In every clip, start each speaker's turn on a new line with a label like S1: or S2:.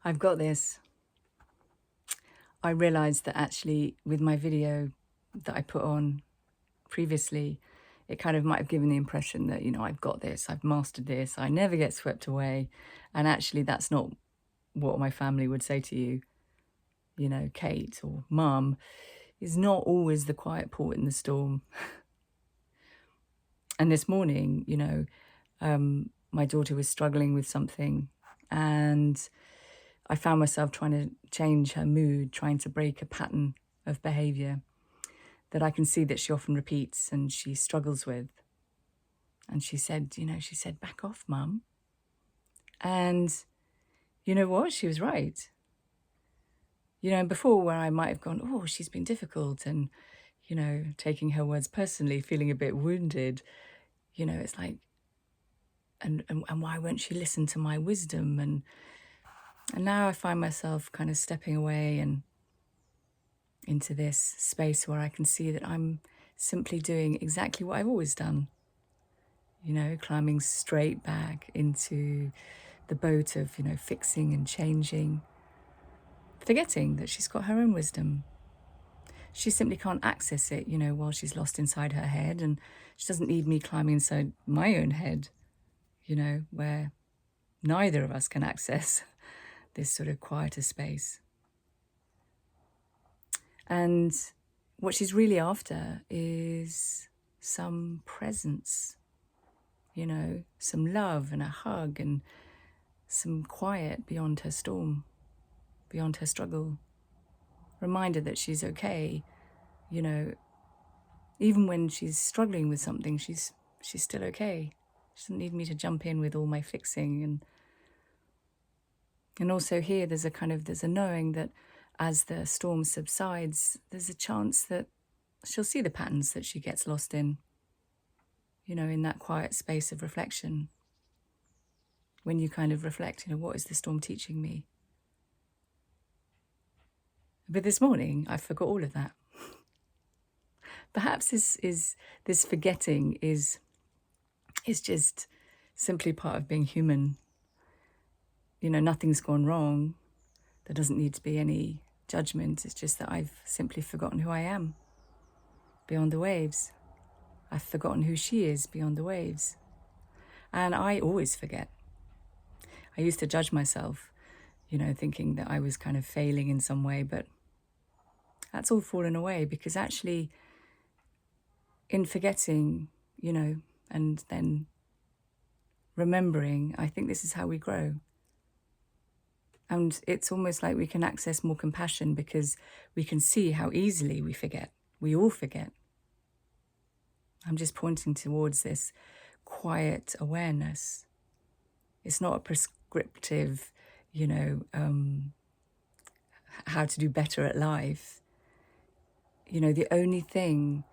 S1: I've got this. I realized that actually with my video that I put on previously, it kind of might have given the impression that, I've got this, I've mastered this, I never get swept away. And actually that's not what my family would say to you. Kate or mum is not always the quiet port in the storm. And this morning, my daughter was struggling with something, and I found myself trying to change her mood, trying to break a pattern of behavior that I can see that she often repeats and she struggles with. And she said, back off, mum. And you know what? She was right. And before, where I might have gone, oh, she's been difficult, and, taking her words personally, feeling a bit wounded, it's like, and why won't she listen to my wisdom? And now I find myself kind of stepping away and into this space where I can see that I'm simply doing exactly what I've always done. Climbing straight back into the boat of, fixing and changing, forgetting that she's got her own wisdom. She simply can't access it, while she's lost inside her head, and she doesn't need me climbing inside my own head, where neither of us can access this sort of quieter space. And what she's really after is some presence, some love and a hug and some quiet beyond her storm, beyond her struggle. Reminder that she's okay, even when she's struggling with something, she's still okay. She doesn't need me to jump in with all my fixing. And also here there's a knowing that as the storm subsides, there's a chance that she'll see the patterns that she gets lost in, in that quiet space of reflection. When you kind of reflect, what is the storm teaching me? But this morning, I forgot all of that. Perhaps this forgetting is just simply part of being human. Nothing's gone wrong. There doesn't need to be any judgment. It's just that I've simply forgotten who I am beyond the waves. I've forgotten who she is beyond the waves. And I always forget. I used to judge myself, thinking that I was kind of failing in some way, but that's all fallen away, because actually in forgetting, and then remembering, I think this is how we grow. And it's almost like we can access more compassion because we can see how easily we forget. We all forget. I'm just pointing towards this quiet awareness. It's not a prescriptive, how to do better at life. The only thing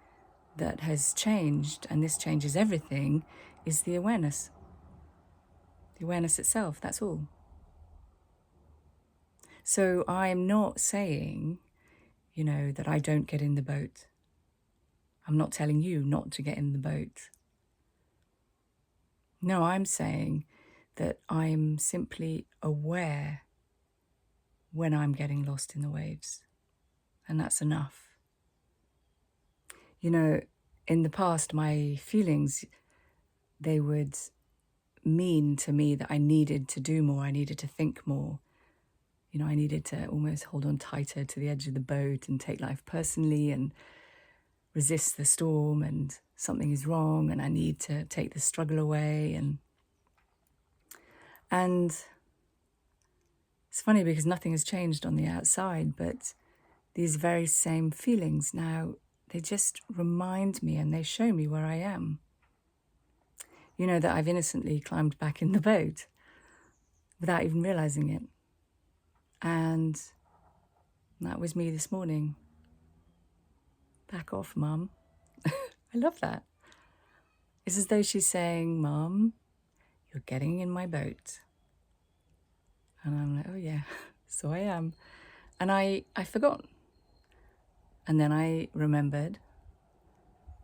S1: that has changed, and this changes everything, is the awareness. The awareness itself, that's all. So I'm not saying, that I don't get in the boat. I'm not telling you not to get in the boat. No, I'm saying that I'm simply aware when I'm getting lost in the waves. And that's enough. In the past, my feelings, they would mean to me that I needed to do more. I needed to think more. I needed to almost hold on tighter to the edge of the boat and take life personally and resist the storm, and something is wrong and I need to take the struggle away. And it's funny because nothing has changed on the outside, but these very same feelings now, they just remind me and they show me where I am. That I've innocently climbed back in the boat without even realizing it. And that was me this morning. Back off, Mum. I love that. It's as though she's saying, Mum, you're getting in my boat. And I'm like, oh yeah, so I am. And I forgot. And then I remembered.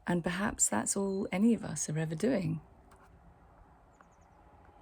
S1: And perhaps that's all any of us are ever doing.